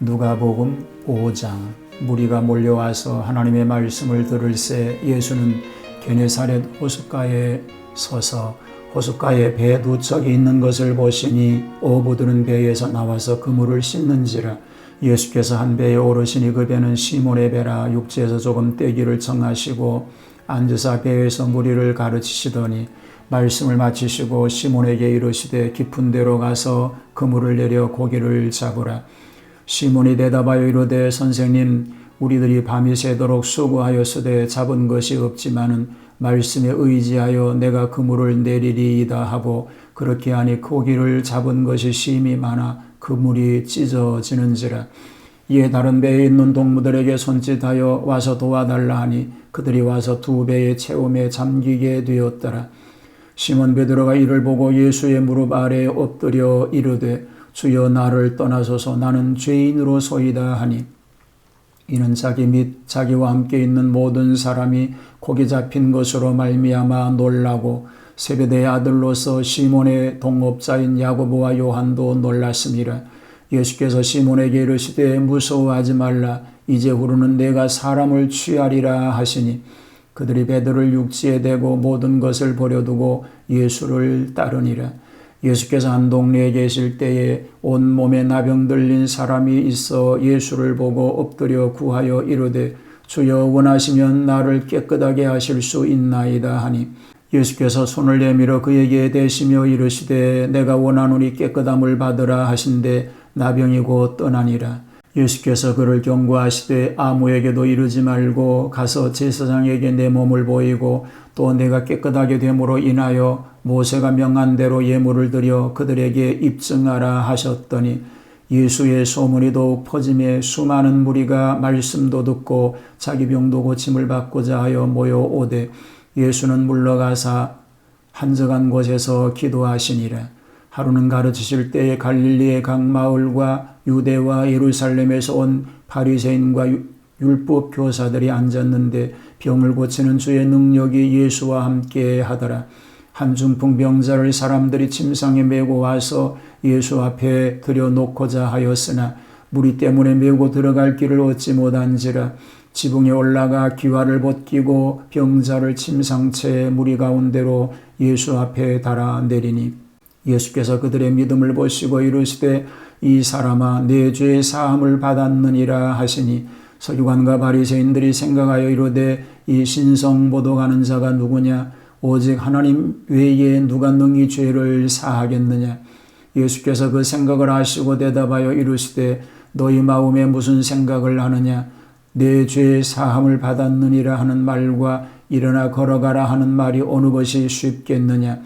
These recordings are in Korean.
누가복음 5장. 무리가 몰려와서 하나님의 말씀을 들을새 예수는 게네사렛 호숫가에 서서 호숫가에 배 두 척이 있는 것을 보시니 어부들은 배에서 나와서 그물을 씻는지라. 예수께서 한 배에 오르시니 그 배는 시몬의 배라. 육지에서 조금 떼기를 청하시고 앉으사 배에서 무리를 가르치시더니 말씀을 마치시고 시몬에게 이르시되 깊은 데로 가서 그물을 내려 고기를 잡으라. 시몬이 대답하여 이르되 선생님, 우리들이 밤이 새도록 수고하였으되 잡은 것이 없지만은 말씀에 의지하여 내가 그물을 내리리이다 하고 그렇게 하니 고기를 잡은 것이 심히 많아 그물이 찢어지는지라. 이에 다른 배에 있는 동무들에게 손짓하여 와서 도와달라 하니 그들이 와서 두 배의 채움에 잠기게 되었더라. 시몬 베드로가 이를 보고 예수의 무릎 아래에 엎드려 이르되 주여 나를 떠나소서 나는 죄인으로소이다 하니 이는 자기 및 자기와 함께 있는 모든 사람이 고기 잡힌 것으로 말미암아 놀라고 세베대의 아들로서 시몬의 동업자인 야고보와 요한도 놀랐음이라. 예수께서 시몬에게 이르시되 무서워하지 말라. 이제후로는 내가 사람을 취하리라 하시니 그들이 배들을 육지에 대고 모든 것을 버려두고 예수를 따르니라. 예수께서 한 동네에 계실 때에 온몸에 나병 들린 사람이 있어 예수를 보고 엎드려 구하여 이르되 주여 원하시면 나를 깨끗하게 하실 수 있나이다 하니 예수께서 손을 내밀어 그에게 대시며 이르시되 내가 원하노니 깨끗함을 받으라 하신대 나병이 곧 떠나니라. 예수께서 그를 경고하시되 아무에게도 이르지 말고 가서 제사장에게 내 몸을 보이고 또 내가 깨끗하게 됨으로 인하여 모세가 명한 대로 예물을 드려 그들에게 입증하라 하셨더니 예수의 소문이 더욱 퍼짐에 수많은 무리가 말씀도 듣고 자기 병도 고침을 받고자 하여 모여오되 예수는 물러가사 한적한 곳에서 기도하시니라. 하루는 가르치실 때에 갈릴리의 각 마을과 유대와 예루살렘에서 온 바리새인과 율법 교사들이 앉았는데 병을 고치는 주의 능력이 예수와 함께 하더라. 한 중풍병자를 사람들이 침상에 메고 와서 예수 앞에 들여놓고자 하였으나 무리 때문에 메고 들어갈 길을 얻지 못한지라. 지붕에 올라가 기와를 벗기고 병자를 침상채 무리 가운데로 예수 앞에 달아 내리니 예수께서 그들의 믿음을 보시고 이르시되 이 사람아 내 죄 사함을 받았느니라 하시니 서기관과 바리새인들이 생각하여 이르되 이 신성보도하는 자가 누구냐? 오직 하나님 외에 누가 능히 죄를 사하겠느냐? 예수께서 그 생각을 아시고 대답하여 이르시되 너희 마음에 무슨 생각을 하느냐? 내 죄 사함을 받았느니라 하는 말과 일어나 걸어가라 하는 말이 어느 것이 쉽겠느냐?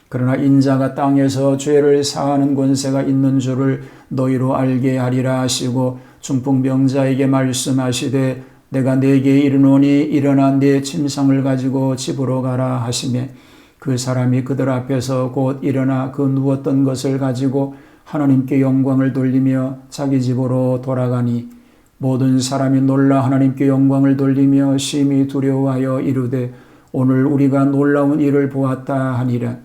그러나 인자가 땅에서 죄를 사하는 권세가 있는 줄을 너희로 알게 하리라 하시고 중풍병자에게 말씀하시되 내가 네게 이르노니 일어나 네 침상을 가지고 집으로 가라 하시매 그 사람이 그들 앞에서 곧 일어나 그 누웠던 것을 가지고 하나님께 영광을 돌리며 자기 집으로 돌아가니 모든 사람이 놀라 하나님께 영광을 돌리며 심히 두려워하여 이르되 오늘 우리가 놀라운 일을 보았다 하니라.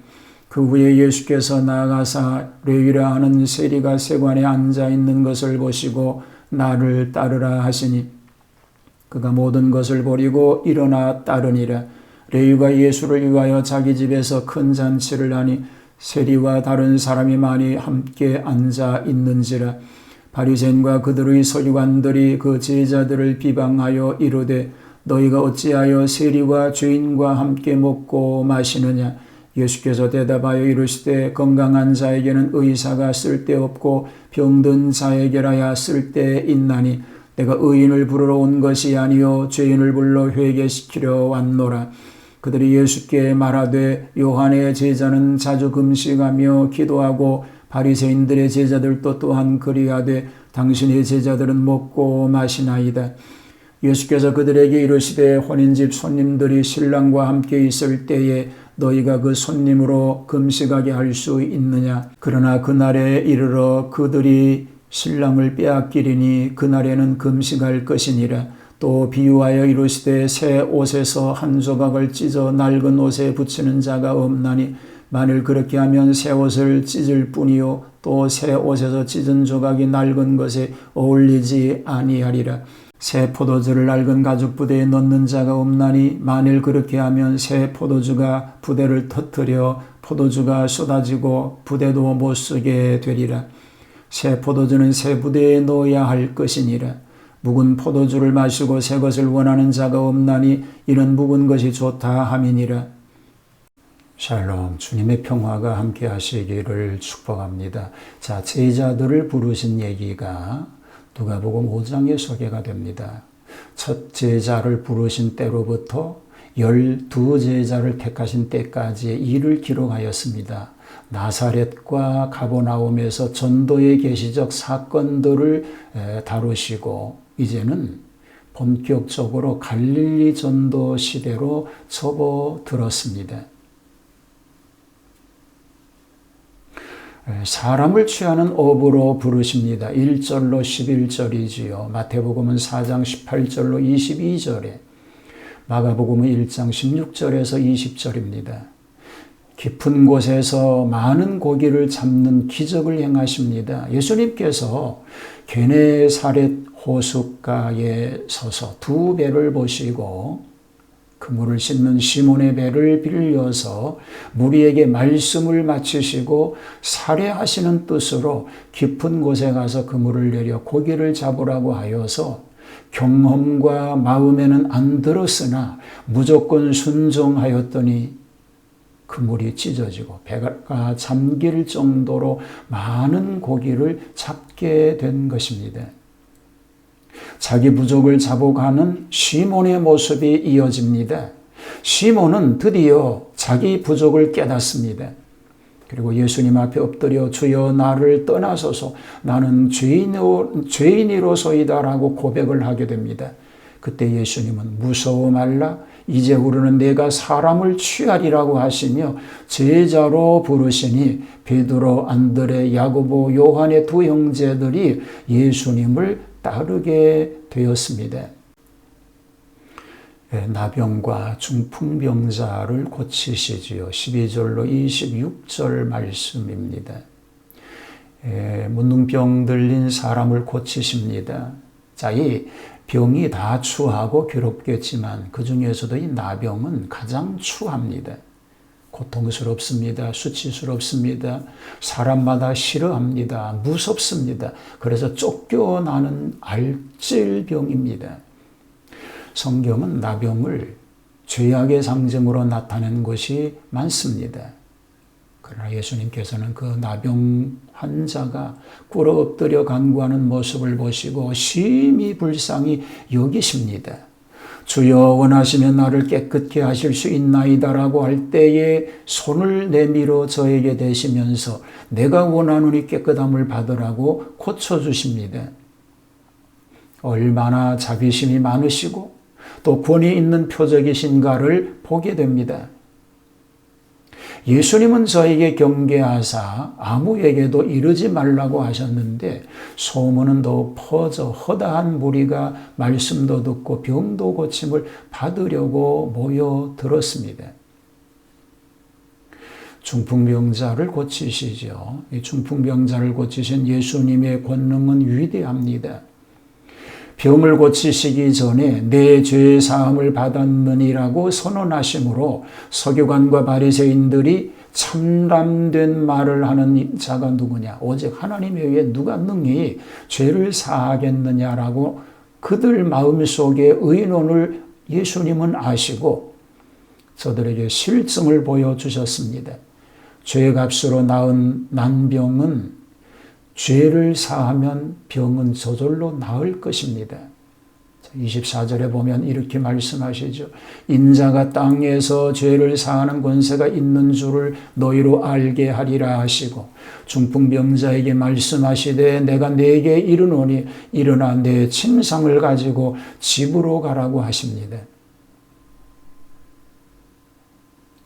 그 후에 예수께서 나아가사 레위라 하는 세리가 세관에 앉아 있는 것을 보시고 나를 따르라 하시니 그가 모든 것을 버리고 일어나 따르니라. 레위가 예수를 위하여 자기 집에서 큰 잔치를 하니 세리와 다른 사람이 많이 함께 앉아 있는지라. 바리새인과 그들의 서기관들이 그 제자들을 비방하여 이르되 너희가 어찌하여 세리와 죄인과 함께 먹고 마시느냐? 예수께서 대답하여 이르시되 건강한 자에게는 의사가 쓸데없고 병든 자에게라야 쓸데있나니 내가 의인을 부르러 온 것이 아니요 죄인을 불러 회개시키려 왔노라. 그들이 예수께 말하되 요한의 제자는 자주 금식하며 기도하고 바리새인들의 제자들도 또한 그리하되 당신의 제자들은 먹고 마시나이다. 예수께서 그들에게 이르시되 혼인집 손님들이 신랑과 함께 있을 때에 너희가 그 손님으로 금식하게 할 수 있느냐? 그러나 그날에 이르러 그들이 신랑을 빼앗기리니 그날에는 금식할 것이니라. 또 비유하여 이르시되 새 옷에서 한 조각을 찢어 낡은 옷에 붙이는 자가 없나니 만일 그렇게 하면 새 옷을 찢을 뿐이요 또 새 옷에서 찢은 조각이 낡은 것에 어울리지 아니하리라. 새 포도주를 낡은 가죽 부대에 넣는 자가 없나니 만일 그렇게 하면 새 포도주가 부대를 터뜨려 포도주가 쏟아지고 부대도 못 쓰게 되리라. 새 포도주는 새 부대에 넣어야 할 것이니라. 묵은 포도주를 마시고 새 것을 원하는 자가 없나니 이런 묵은 것이 좋다 함이니라. 샬롬, 주님의 평화가 함께 하시기를 축복합니다. 자, 제자들을 부르신 얘기가 누가복음 5장에 소개가 됩니다. 첫 제자를 부르신 때로부터 12제자를 택하신 때까지의 일을 기록하였습니다. 나사렛과 가버나움에서 전도의 계시적 사건들을 다루시고 이제는 본격적으로 갈릴리 전도 시대로 접어들었습니다. 사람을 취하는 업으로 부르십니다. 1절로 11절이지요. 마태복음은 4장 18절로 22절에, 마가복음은 1장 16절에서 20절입니다. 깊은 곳에서 많은 고기를 잡는 기적을 행하십니다. 예수님께서 게네사렛 호숫가에 서서 두 배를 보시고 그물을 씻는 시몬의 배를 빌려서 무리에게 말씀을 마치시고 살해하시는 뜻으로 깊은 곳에 가서 그물을 내려 고기를 잡으라고 하여서 경험과 마음에는 안 들었으나 무조건 순종하였더니 그물이 찢어지고 배가 잠길 정도로 많은 고기를 잡게 된 것입니다. 자기 부족을 자복하는 시몬의 모습이 이어집니다. 시몬은 드디어 자기 부족을 깨닫습니다. 그리고 예수님 앞에 엎드려 주여 나를 떠나소서 나는 죄인이로소이다라고 고백을 하게 됩니다. 그때 예수님은 무서워 말라 이제 우리는 내가 사람을 취하리라고 하시며 제자로 부르시니 베드로, 안드레, 야고보, 요한의 두 형제들이 예수님을 따르게 되었습니다. 나병과 중풍병자를 고치시지요. 12절로 26절 말씀입니다. 문둥병 들린 사람을 고치십니다. 자, 이 병이 다 추하고 괴롭겠지만 그 중에서도 이 나병은 가장 추합니다. 고통스럽습니다. 수치스럽습니다. 사람마다 싫어합니다. 무섭습니다. 그래서 쫓겨나는 알질병입니다. 성경은 나병을 죄악의 상징으로 나타낸 것이 많습니다. 그러나 예수님께서는 그 나병 환자가 꿇어 엎드려 간구하는 모습을 보시고 심히 불쌍히 여기십니다. 주여 원하시면 나를 깨끗게 하실 수 있나이다라고 할 때에 손을 내밀어 저에게 대시면서 내가 원하노니 깨끗함을 받으라고 고쳐주십니다. 얼마나 자비심이 많으시고 또 권위 있는 표적이신가를 보게 됩니다. 예수님은 저에게 경계하사 아무에게도 이르지 말라고 하셨는데 소문은 더욱 퍼져 허다한 무리가 말씀도 듣고 병도 고침을 받으려고 모여들었습니다. 중풍병자를 고치시죠. 이 중풍병자를 고치신 예수님의 권능은 위대합니다. 병을 고치시기 전에 내 죄 사함을 받았느니라고 선언하심으로 서기관과 바리새인들이 참람된 말을 하는 자가 누구냐? 오직 하나님 외에 누가 능히 죄를 사하겠느냐라고 그들 마음속에 의논을 예수님은 아시고 저들에게 실증을 보여주셨습니다. 죄값으로 낳은 난병은 죄를 사하면 병은 저절로 나을 것입니다. 24절에 보면 이렇게 말씀하시죠. 인자가 땅에서 죄를 사하는 권세가 있는 줄을 너희로 알게 하리라 하시고 중풍병자에게 말씀하시되 내가 네게 이르노니 일어나 내 침상을 가지고 집으로 가라고 하십니다.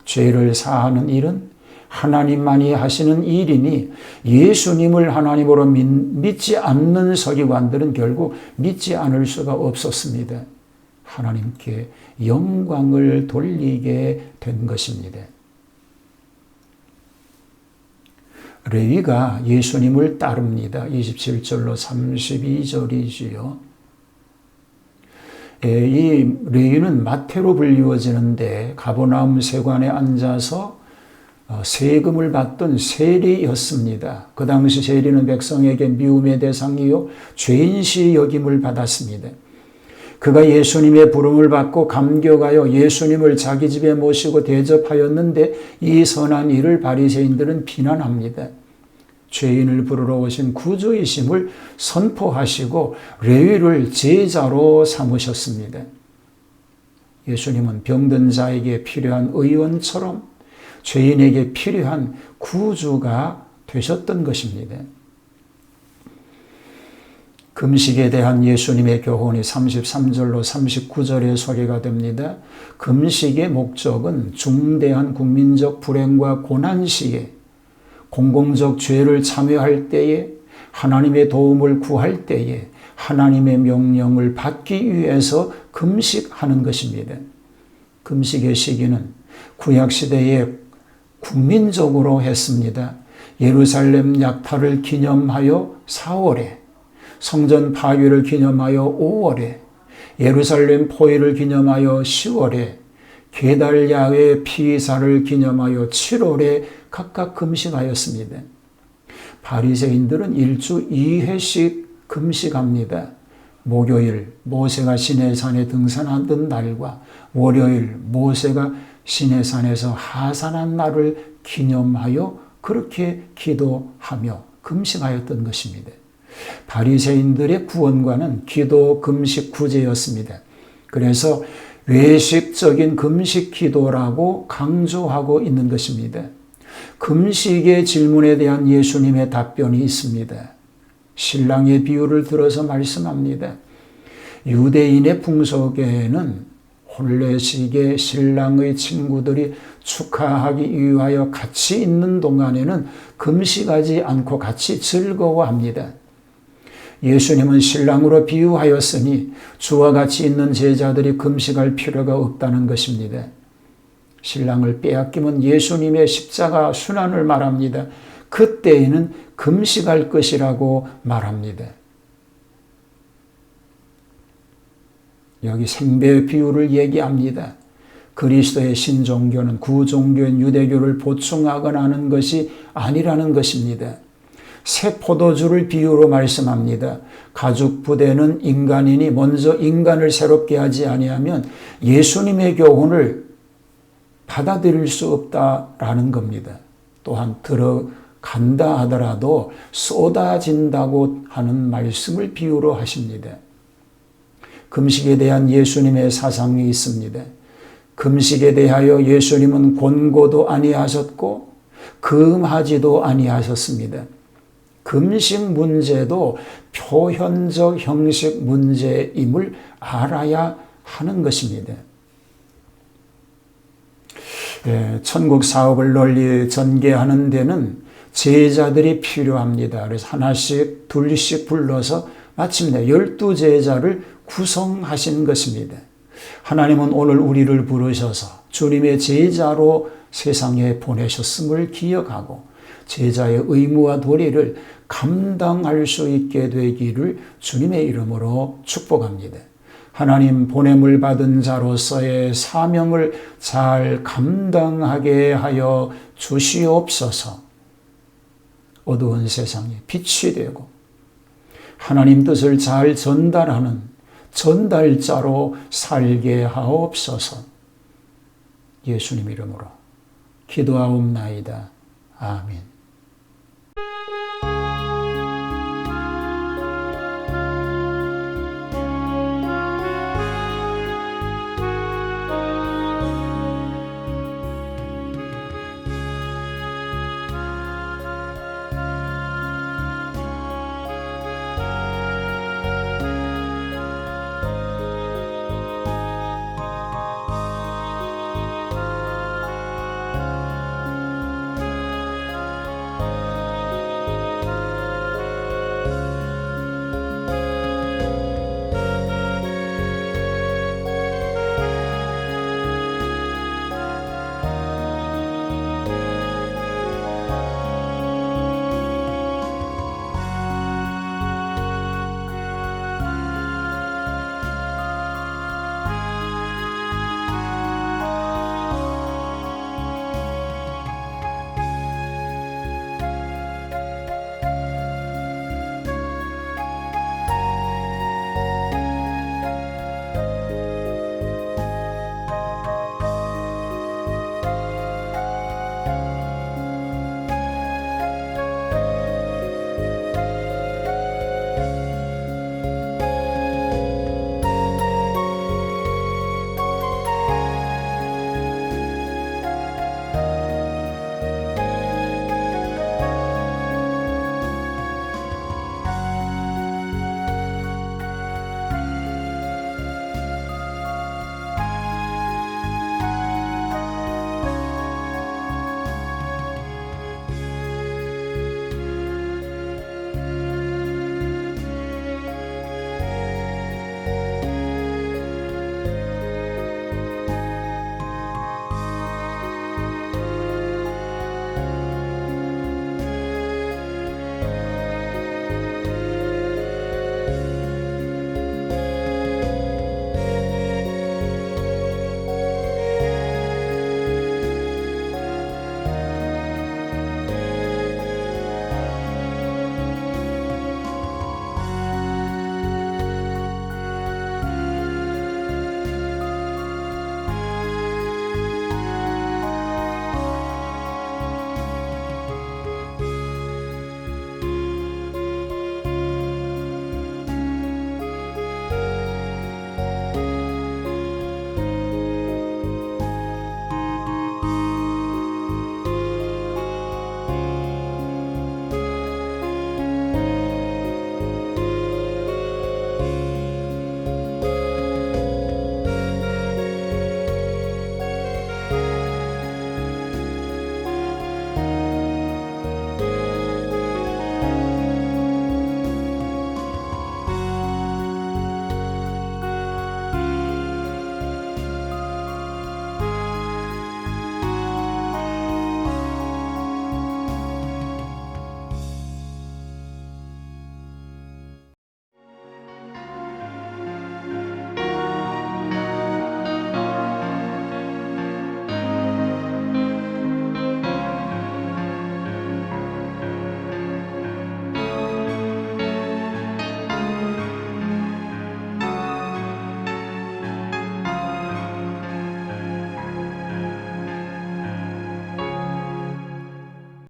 죄를 사하는 일은 하나님만이 하시는 일이니 예수님을 하나님으로 믿지 않는 서기관들은 결국 믿지 않을 수가 없었습니다. 하나님께 영광을 돌리게 된 것입니다. 레위가 예수님을 따릅니다. 27절로 32절이지요. 이 레위는 마태로 불리워지는데 가버나움 세관에 앉아서 세금을 받던 세리였습니다. 그 당시 세리는 백성에게 미움의 대상이요 죄인시 여김을 받았습니다. 그가 예수님의 부름을 받고 감격하여 예수님을 자기 집에 모시고 대접하였는데 이 선한 일을 바리새인들은 비난합니다. 죄인을 부르러 오신 구주이심을 선포하시고 레위를 제자로 삼으셨습니다. 예수님은 병든 자에게 필요한 의원처럼 죄인에게 필요한 구주가 되셨던 것입니다. 금식에 대한 예수님의 교훈이 33절로 39절에 소개가 됩니다. 금식의 목적은 중대한 국민적 불행과 고난 시에 공공적 죄를 참여할 때에 하나님의 도움을 구할 때에 하나님의 명령을 받기 위해서 금식하는 것입니다. 금식의 시기는 구약시대에 국민적으로 했습니다. 예루살렘 약탈을 기념하여 4월에, 성전 파괴를 기념하여 5월에, 예루살렘 포위를 기념하여 10월에, 게달야의 피사를 기념하여 7월에 각각 금식하였습니다. 바리새인들은 일주 2회씩 금식합니다. 목요일 모세가 시내산에 등산하던 날과 월요일 모세가 시내산에서 하산한 날을 기념하여 그렇게 기도하며 금식하였던 것입니다. 바리새인들의 구원과는 기도, 금식, 구제였습니다. 그래서 외식적인 금식 기도라고 강조하고 있는 것입니다. 금식의 질문에 대한 예수님의 답변이 있습니다. 신랑의 비유를 들어서 말씀합니다. 유대인의 풍속에는 혼례식에 신랑의 친구들이 축하하기 위하여 같이 있는 동안에는 금식하지 않고 같이 즐거워합니다. 예수님은 신랑으로 비유하였으니 주와 같이 있는 제자들이 금식할 필요가 없다는 것입니다. 신랑을 빼앗기면 예수님의 십자가 순환을 말합니다. 그때에는 금식할 것이라고 말합니다. 여기 생배 비유를 얘기합니다. 그리스도의 신종교는 구종교인 유대교를 보충하거나 하는 것이 아니라는 것입니다. 새 포도주를 비유로 말씀합니다. 가죽 부대는 인간이니 먼저 인간을 새롭게 하지 아니하면 예수님의 교훈을 받아들일 수 없다라는 겁니다. 또한 들어간다 하더라도 쏟아진다고 하는 말씀을 비유로 하십니다. 금식에 대한 예수님의 사상이 있습니다. 금식에 대하여 예수님은 권고도 아니하셨고 금하지도 아니하셨습니다. 금식 문제도 표현적 형식 문제임을 알아야 하는 것입니다. 천국 사업을 널리 전개하는 데는 제자들이 필요합니다. 그래서 하나씩 둘씩 불러서 마침내 12제자를 구성하신 것입니다. 하나님은 오늘 우리를 부르셔서 주님의 제자로 세상에 보내셨음을 기억하고 제자의 의무와 도리를 감당할 수 있게 되기를 주님의 이름으로 축복합니다. 하나님 보냄을 받은 자로서의 사명을 잘 감당하게 하여 주시옵소서. 어두운 세상에 빛이 되고 하나님 뜻을 잘 전달하는 전달자로 살게 하옵소서. 예수님 이름으로 기도하옵나이다. 아멘.